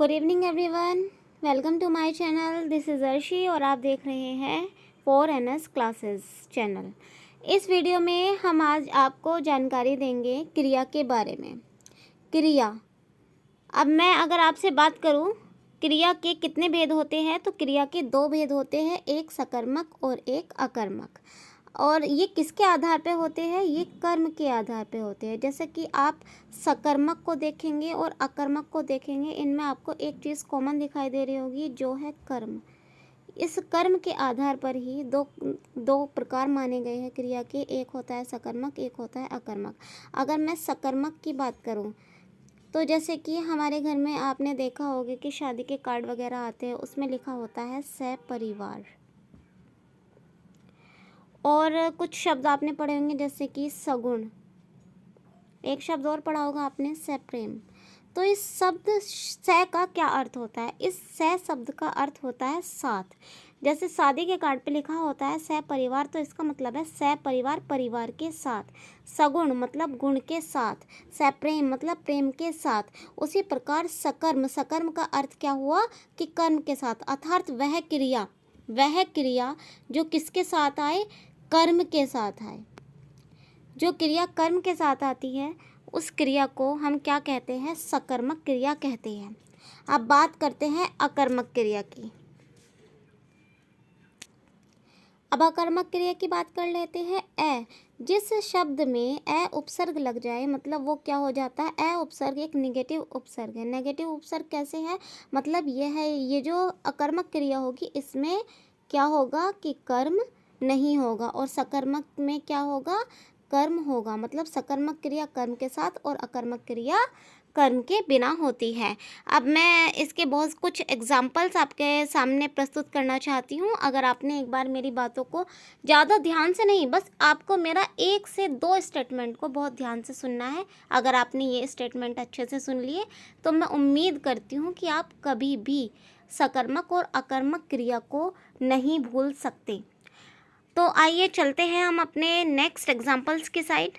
Good evening everyone, welcome to my channel. This is Arshi और आप देख रहे हैं 4NS क्लासेस चैनल। इस वीडियो में हम आज आपको जानकारी देंगे क्रिया के बारे में। क्रिया, अब मैं अगर आपसे बात करूं क्रिया के कितने भेद होते हैं, तो क्रिया के दो भेद होते हैं, एक सकर्मक और एक अकर्मक। और ये किसके आधार पे होते हैं? ये कर्म के आधार पे होते हैं। जैसे कि आप सकर्मक को देखेंगे और अकर्मक को देखेंगे, इनमें आपको एक चीज़ कॉमन दिखाई दे रही होगी, जो है कर्म। इस कर्म के आधार पर ही दो प्रकार माने गए हैं क्रिया के, एक होता है सकर्मक, एक होता है अकर्मक। अगर मैं सकर्मक की बात करूं तो जैसे कि हमारे घर में आपने देखा होगा कि शादी के कार्ड वगैरह आते हैं, उसमें लिखा होता है सपरिवार। और कुछ शब्द आपने पढ़े होंगे जैसे कि सगुण, एक शब्द और पढ़ा होगा आपने सप्रेम। तो इस शब्द स का क्या अर्थ होता है? इस स शब्द का अर्थ होता है साथ। जैसे शादी के कार्ड पे लिखा होता है सपरिवार, तो इसका मतलब है सपरिवार, परिवार के साथ। सगुण मतलब गुण के साथ। सप्रेम मतलब प्रेम के साथ। उसी प्रकार सकर्म, सकर्म का अर्थ क्या हुआ कि कर्म के साथ, अर्थात वह क्रिया जो किसके साथ आए? कर्म के साथ आए। जो क्रिया कर्म के साथ आती है उस क्रिया को हम क्या कहते हैं? सकर्मक क्रिया कहते हैं। अब बात करते हैं अकर्मक क्रिया की। अब अकर्मक क्रिया की बात कर लेते हैं। जिस शब्द में उपसर्ग लग जाए, मतलब वो क्या हो जाता है? उपसर्ग एक नेगेटिव उपसर्ग है। नेगेटिव उपसर्ग कैसे है? मतलब ये जो अकर्मक क्रिया होगी, इसमें क्या होगा कि कर्म नहीं होगा, और सकर्मक में क्या होगा? कर्म होगा। मतलब सकर्मक क्रिया कर्म के साथ और अकर्मक क्रिया कर्म के बिना होती है। अब मैं इसके बहुत कुछ एग्जाम्पल्स आपके सामने प्रस्तुत करना चाहती हूँ। अगर आपने एक बार मेरी बातों को ज़्यादा ध्यान से नहीं, बस आपको मेरा 1 से 2 स्टेटमेंट को बहुत ध्यान से सुनना है। अगर आपने ये स्टेटमेंट अच्छे से सुन लिए तो मैं उम्मीद करती हूँ कि आप कभी भी सकर्मक और अकर्मक क्रिया को नहीं भूल सकते। तो आइए चलते हैं हम अपने नेक्स्ट एग्जाम्पल्स की साइड।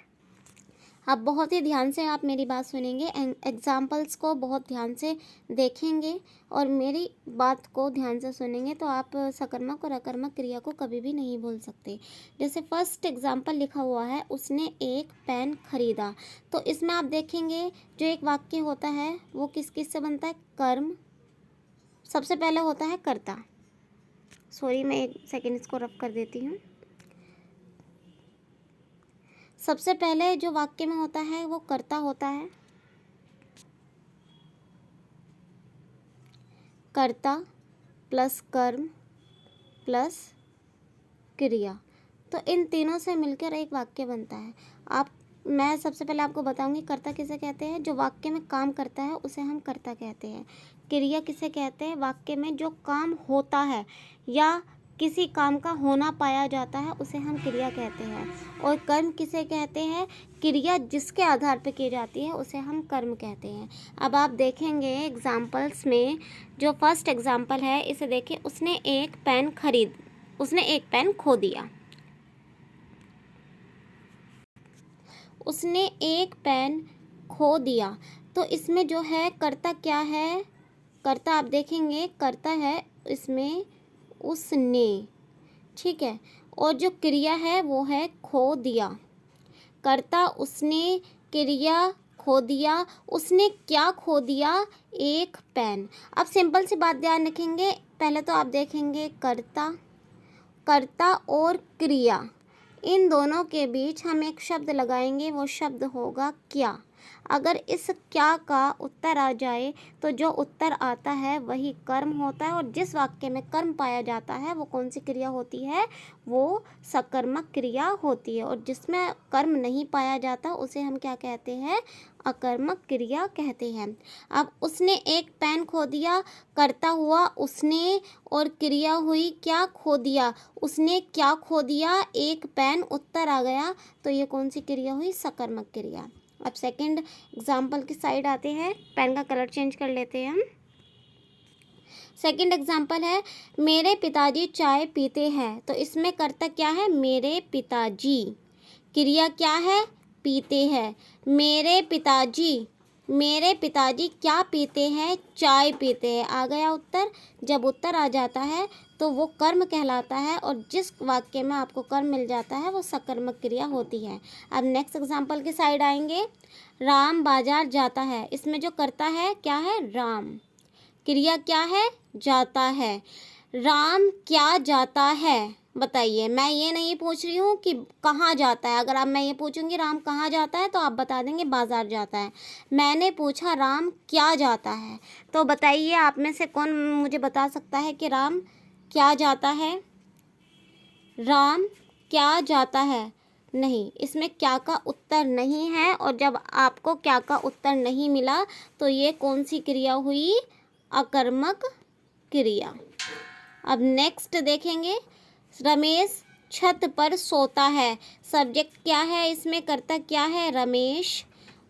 अब बहुत ही ध्यान से आप मेरी बात सुनेंगे, एग्जाम्पल्स को बहुत ध्यान से देखेंगे और मेरी बात को ध्यान से सुनेंगे, तो आप सकर्मक और अकर्मक क्रिया को कभी भी नहीं भूल सकते। जैसे फर्स्ट एग्जाम्पल लिखा हुआ है, उसने एक पेन खरीदा। तो इसमें आप देखेंगे जो एक वाक्य होता है वो किस किस से बनता है? कर्म सबसे पहले होता है, कर्ता। सॉरी, मैं एक सेकेंड इसको रफ कर देती हूँ। सबसे पहले जो वाक्य में होता है वो कर्ता होता है। कर्ता प्लस कर्म प्लस क्रिया, तो इन तीनों से मिलकर एक वाक्य बनता है। मैं सबसे पहले आपको बताऊंगी कर्ता किसे कहते हैं। जो वाक्य में काम करता है उसे हम कर्ता कहते हैं। क्रिया किसे कहते हैं? वाक्य में जो काम होता है या किसी काम का होना पाया जाता है उसे हम क्रिया कहते हैं। और कर्म किसे कहते हैं? क्रिया जिसके आधार पर की जाती है उसे हम कर्म कहते हैं। अब आप देखेंगे एग्जाम्पल्स में, जो फर्स्ट एग्जाम्पल है इसे देखिए। उसने एक पेन खो दिया। उसने एक पेन खो दिया, तो इसमें जो है कर्ता क्या है? कर्ता आप देखेंगे कर्ता है इसमें उसने, ठीक है। और जो क्रिया है वो है खो दिया। कर्ता उसने, क्रिया खो दिया। उसने क्या खो दिया? एक पेन। अब सिंपल सी बात ध्यान रखेंगे, पहले तो आप देखेंगे कर्ता और क्रिया, इन दोनों के बीच हम एक शब्द लगाएंगे, वो शब्द होगा क्या। अगर इस क्या का उत्तर आ जाए तो जो उत्तर आता है वही कर्म होता है, और जिस वाक्य में कर्म पाया जाता है वो कौन सी क्रिया होती है? वो सकर्मक क्रिया होती है। और जिसमें कर्म नहीं पाया जाता उसे हम क्या कहते हैं? अकर्मक क्रिया कहते हैं। अब उसने एक पेन खो दिया, कर्ता हुआ उसने और क्रिया हुई क्या? खो दिया। उसने क्या खो दिया? एक पेन। उत्तर आ गया, तो ये कौन सी क्रिया हुई? सकर्मक क्रिया। अब सेकंड एग्जाम्पल की साइड आते हैं। पेन का कलर चेंज कर लेते हैं हम। सेकंड एग्जाम्पल है, मेरे पिताजी चाय पीते हैं। तो इसमें कर्ता क्या है? मेरे पिताजी। क्रिया क्या है? पीते हैं। मेरे पिताजी मेरे पिताजी क्या पीते हैं? चाय पीते हैं। आ गया उत्तर। जब उत्तर आ जाता है तो वो कर्म कहलाता है, और जिस वाक्य में आपको कर्म मिल जाता है वो सकर्मक क्रिया होती है। अब नेक्स्ट एग्जाम्पल की साइड आएंगे। राम बाजार जाता है। इसमें जो करता है क्या है? राम। क्रिया क्या है? जाता है। राम क्या जाता है? बताइए। मैं ये नहीं पूछ रही हूँ कि कहाँ जाता है। अगर अब मैं ये पूछूंगी राम कहाँ जाता है तो आप बता देंगे बाजार जाता है। मैंने पूछा राम क्या जाता है, तो बताइए आप में से कौन मुझे बता सकता है कि राम क्या जाता है? राम क्या जाता है? नहीं, इसमें क्या का उत्तर नहीं है, और जब आपको क्या का उत्तर नहीं मिला तो ये कौन सी क्रिया हुई? अकर्मक क्रिया। अब नेक्स्ट देखेंगे। रमेश छत पर सोता है। सब्जेक्ट क्या है? इसमें कर्ता क्या है? रमेश।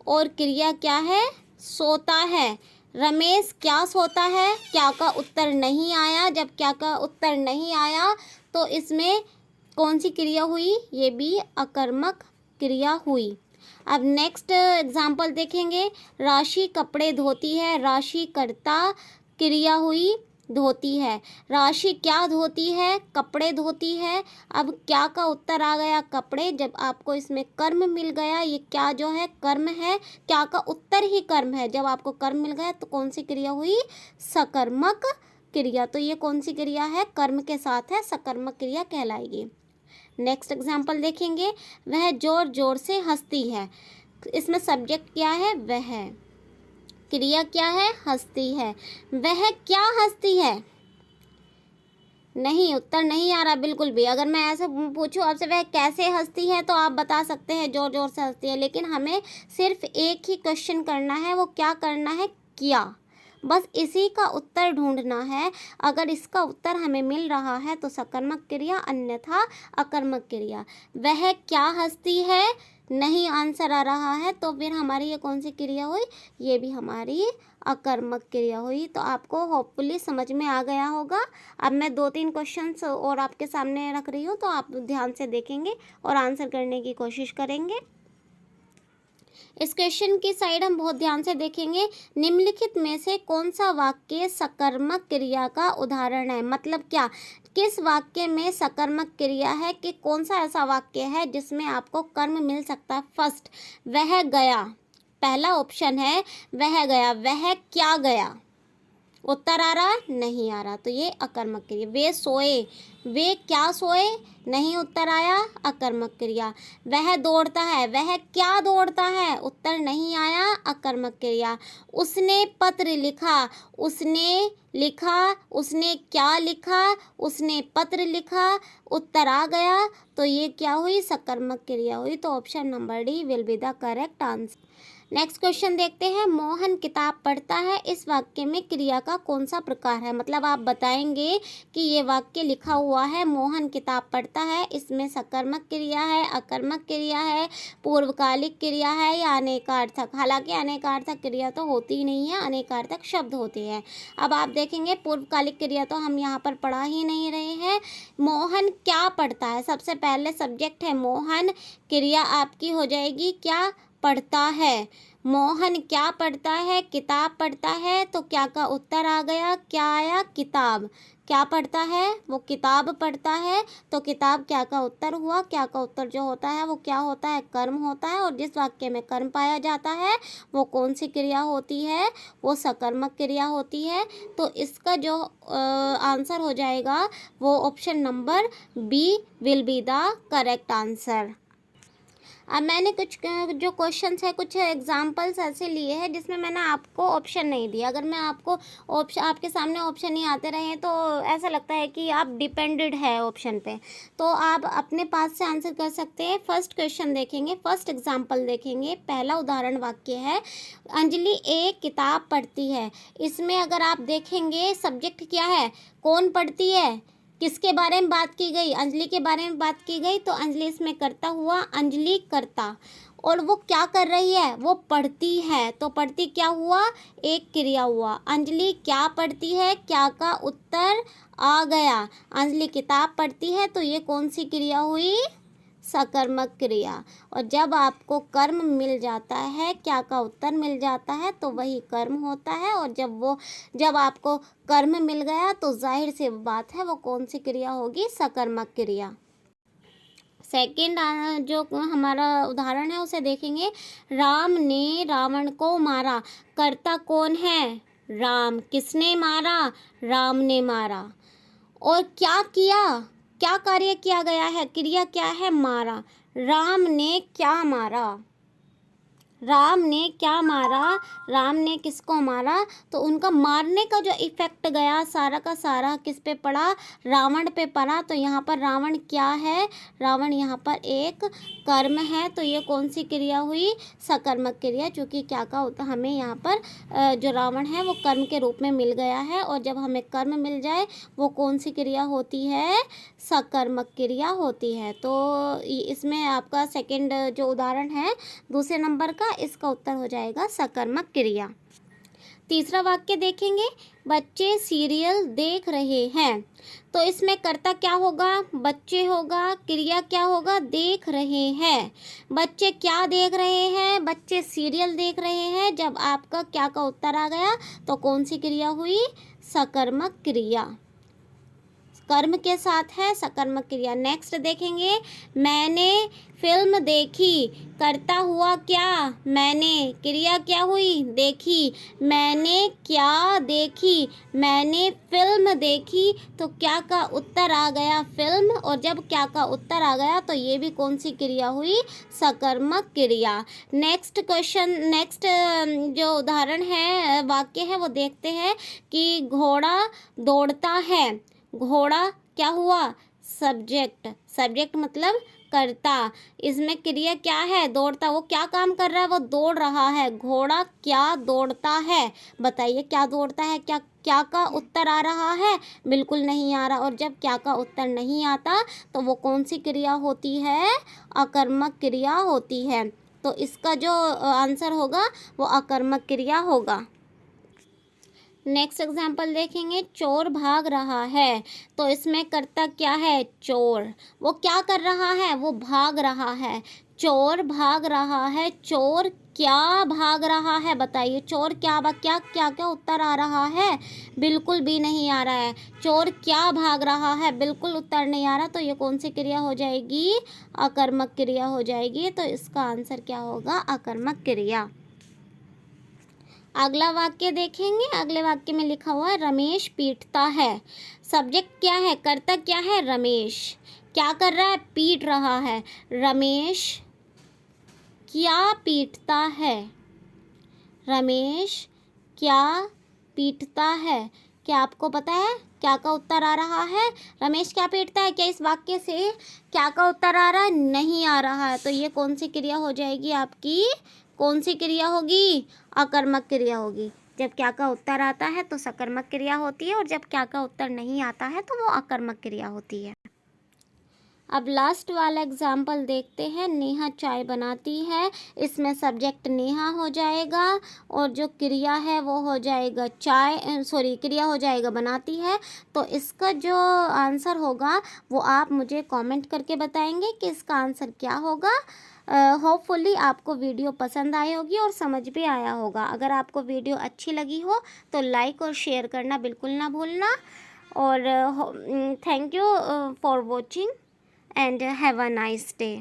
और क्रिया क्या है? सोता है। रमेश क्या सोता है? क्या का उत्तर नहीं आया। जब क्या का उत्तर नहीं आया तो इसमें कौन सी क्रिया हुई? ये भी अकर्मक क्रिया हुई। अब नेक्स्ट एग्जाम्पल देखेंगे। राशि कपड़े धोती है। राशि कर्ता, क्रिया हुई धोती है। राशि क्या धोती है? कपड़े धोती है। अब क्या का उत्तर आ गया? कपड़े। जब आपको इसमें कर्म मिल गया, ये क्या जो है कर्म है, क्या का उत्तर ही कर्म है। जब आपको कर्म मिल गया तो कौन सी क्रिया हुई? सकर्मक क्रिया। तो ये कौन सी क्रिया है? कर्म के साथ है, सकर्मक क्रिया कहलाएगी। नेक्स्ट एग्जाम्पल देखेंगे। वह जोर जोर से हंसती है। इसमें सब्जेक्ट क्या है? वह। क्रिया क्या है? हंसती है। वह क्या हंसती है? नहीं, उत्तर नहीं आ रहा बिल्कुल भी। अगर मैं ऐसे पूछूं आपसे वह कैसे हंसती है तो आप बता सकते हैं जोर जोर से हंसती है, लेकिन हमें सिर्फ एक ही क्वेश्चन करना है। वो क्या करना है? क्या। बस इसी का उत्तर ढूंढना है। अगर इसका उत्तर हमें मिल रहा है तो सकर्मक क्रिया, अन्यथा अकर्मक क्रिया। वह क्या हंसती है? नहीं आंसर आ रहा है, तो फिर हमारी ये कौन सी क्रिया हुई? ये भी हमारी अकर्मक क्रिया हुई। तो आपको होपफुली समझ में आ गया होगा। अब मैं 2-3 क्वेश्चंस और आपके सामने रख रही हूँ, तो आप ध्यान से देखेंगे और आंसर करने की कोशिश करेंगे। इस क्वेश्चन की साइड हम बहुत ध्यान से देखेंगे। निम्नलिखित में से कौन सा वाक्य सकर्मक क्रिया का उदाहरण है? मतलब क्या, किस वाक्य में सकर्मक क्रिया है, कि कौन सा ऐसा वाक्य है जिसमें आपको कर्म मिल सकता है? फर्स्ट, वह गया। पहला ऑप्शन है वह गया। वह क्या गया? उत्तर आ रहा? नहीं आ रहा, तो ये अकर्मक क्रिया। वे सोए। वे क्या सोए? नहीं उत्तर आया, अकर्मक क्रिया। वह दौड़ता है। वह क्या दौड़ता है? उत्तर नहीं आया, अकर्मक क्रिया। उसने पत्र लिखा। उसने लिखा। उसने क्या लिखा? उसने पत्र लिखा। उत्तर आ गया, तो ये क्या हुई? सकर्मक क्रिया हुई। तो option number D will be the correct answer. Next question देखते हैं। मोहन किताब पढ़ता है। इस वाक्य में क्रिया का कौन सा प्रकार है? मतलब आप बताएंगे कि ये वाक्य लिखा हुआ है मोहन किताब पढ़ता है, इसमें सकर्मक क्रिया है, अकर्मक क्रिया है, पूर्वकालिक क्रिया है या अनेकार्थक। हालांकि अनेकार्थक क्रिया तो होती ही नहीं है, अनेकार्थक शब्द होते हैं। अब आप देखेंगे पूर्वकालिक क्रिया तो हम यहाँ पर पढ़ा ही नहीं रहे हैं। मोहन क्या पढ़ता है? सबसे पहले सब्जेक्ट है मोहन, क्रिया आपकी हो जाएगी क्या? पढ़ता है। मोहन क्या पढ़ता है? किताब पढ़ता है। तो क्या का उत्तर आ गया? क्या आया? किताब। क्या पढ़ता है? वो किताब पढ़ता है। तो किताब क्या का उत्तर हुआ? क्या का उत्तर जो होता है वो क्या होता है? कर्म होता है। और जिस वाक्य में कर्म पाया जाता है वो कौन सी क्रिया होती है? वो सकर्मक क्रिया होती है। तो इसका जो आंसर हो जाएगा वो option number B will be the correct answer. अब मैंने कुछ जो क्वेश्चंस है, कुछ एग्जांपल्स ऐसे लिए हैं जिसमें मैंने आपको ऑप्शन नहीं दिया। अगर मैं आपको ऑप्शन, आपके सामने ऑप्शन नहीं आते रहे तो ऐसा लगता है कि आप डिपेंडेड है ऑप्शन पे, तो आप अपने पास से आंसर कर सकते हैं। फर्स्ट क्वेश्चन देखेंगे, फर्स्ट एग्जाम्पल देखेंगे। पहला उदाहरण वाक्य है, अंजलि एक किताब पढ़ती है। इसमें अगर आप देखेंगे सब्जेक्ट क्या है? कौन पढ़ती है? किसके बारे में बात की गई? अंजलि के बारे में बात की गई। तो अंजलि इसमें करता हुआ, अंजलि करता। और वो क्या कर रही है? वो पढ़ती है। तो पढ़ती क्या हुआ? एक क्रिया हुआ। अंजलि क्या पढ़ती है? क्या का उत्तर आ गया। अंजलि किताब पढ़ती है, तो ये कौन सी क्रिया हुई? सकर्मक क्रिया। और जब आपको कर्म मिल जाता है, क्या का उत्तर मिल जाता है, तो वही कर्म होता है। और जब आपको कर्म मिल गया तो जाहिर सी बात है वो कौन सी क्रिया होगी, सकर्मक क्रिया। सेकंड जो हमारा उदाहरण है उसे देखेंगे। राम ने रावण को मारा। कर्ता कौन है, राम। किसने मारा, राम ने मारा। और क्या किया, क्या कार्य किया गया है, क्रिया क्या है, मारा। राम ने क्या मारा, राम ने क्या मारा, राम ने किसको मारा। तो उनका मारने का जो इफेक्ट गया सारा का सारा किस पे पड़ा, रावण पे पड़ा। तो यहाँ पर रावण क्या है, रावण यहाँ पर एक कर्म है। तो ये कौन सी क्रिया हुई, सकर्मक क्रिया। चूँकि क्या का होता, हमें यहाँ पर जो रावण है वो कर्म के रूप में मिल गया है। और जब हमें कर्म मिल जाए वो कौन सी क्रिया होती है, सकर्मक क्रिया होती है। तो इसमें आपका सेकंड जो उदाहरण है दूसरे नंबर का, इसका उत्तर हो जाएगा सकर्मक क्रिया। तीसरा वाक्य देखेंगे। बच्चे सीरियल देख रहे हैं। तो इसमें कर्ता क्या होगा, बच्चे होगा। क्रिया क्या होगा, देख रहे हैं। बच्चे क्या देख रहे हैं, बच्चे सीरियल देख रहे हैं। जब आपका क्या का उत्तर आ गया तो कौन सी क्रिया हुई, सकर्मक क्रिया। कर्म के साथ है सकर्मक क्रिया। नेक्स्ट देखेंगे। मैंने फिल्म देखी। करता हुआ क्या, मैंने। क्रिया क्या हुई, देखी। मैंने क्या देखी, मैंने फिल्म देखी। तो क्या का उत्तर आ गया, फिल्म। और जब क्या का उत्तर आ गया तो ये भी कौन सी क्रिया हुई, सकर्मक क्रिया। नेक्स्ट क्वेश्चन, नेक्स्ट जो उदाहरण है, वाक्य है, वो देखते हैं कि घोड़ा दौड़ता है। घोड़ा क्या हुआ, सब्जेक्ट। सब्जेक्ट मतलब कर्ता। इसमें क्रिया क्या है, दौड़ता। वो क्या काम कर रहा है, वो दौड़ रहा है। घोड़ा क्या दौड़ता है, बताइए क्या दौड़ता है। क्या का उत्तर आ रहा है, बिल्कुल नहीं आ रहा। और जब क्या का उत्तर नहीं आता तो वो कौन सी क्रिया होती है, अकर्मक क्रिया होती है। तो इसका जो आंसर होगा वो अकर्मक क्रिया होगा। नेक्स्ट एग्जाम्पल देखेंगे। चोर भाग रहा है। तो इसमें कर्ता क्या है, चोर। वो क्या कर रहा है, वो भाग रहा है। चोर भाग रहा है। चोर क्या भाग रहा है, बताइए। चोर क्या क्या क्या क्या उत्तर आ रहा है, बिल्कुल भी नहीं आ रहा है। चोर क्या भाग रहा है, बिल्कुल उत्तर नहीं आ रहा। तो ये कौन सी क्रिया हो जाएगी, अकर्मक क्रिया हो जाएगी। तो इसका आंसर क्या होगा, अकर्मक क्रिया। अगला वाक्य देखेंगे। अगले वाक्य में लिखा हुआ है रमेश पीटता है। सब्जेक्ट क्या है, कर्ता क्या है, रमेश। क्या कर रहा है, पीट रहा है। रमेश क्या पीटता है, रमेश क्या पीटता है। क्या आपको पता है क्या का उत्तर आ रहा है, रमेश क्या पीटता है। क्या इस वाक्य से क्या का उत्तर आ रहा है, नहीं आ रहा है। तो ये कौन सी क्रिया हो जाएगी आपकी, कौन सी क्रिया होगी, अकर्मक क्रिया होगी। जब क्या का उत्तर आता है तो सकर्मक क्रिया होती है, और जब क्या का उत्तर नहीं आता है तो वो अकर्मक क्रिया होती है। अब लास्ट वाला एग्जाम्पल देखते हैं। नेहा चाय बनाती है। इसमें सब्जेक्ट नेहा हो जाएगा और जो क्रिया है वो हो जाएगा चाय, क्रिया हो जाएगा बनाती है। तो इसका जो आंसर होगा वो आप मुझे कमेंट करके बताएंगे कि इसका आंसर क्या होगा। होपफुली आपको वीडियो पसंद आई होगी और समझ भी आया होगा। अगर आपको वीडियो अच्छी लगी हो तो लाइक और शेयर करना बिल्कुल ना भूलना। और thank you for watching and have a nice day.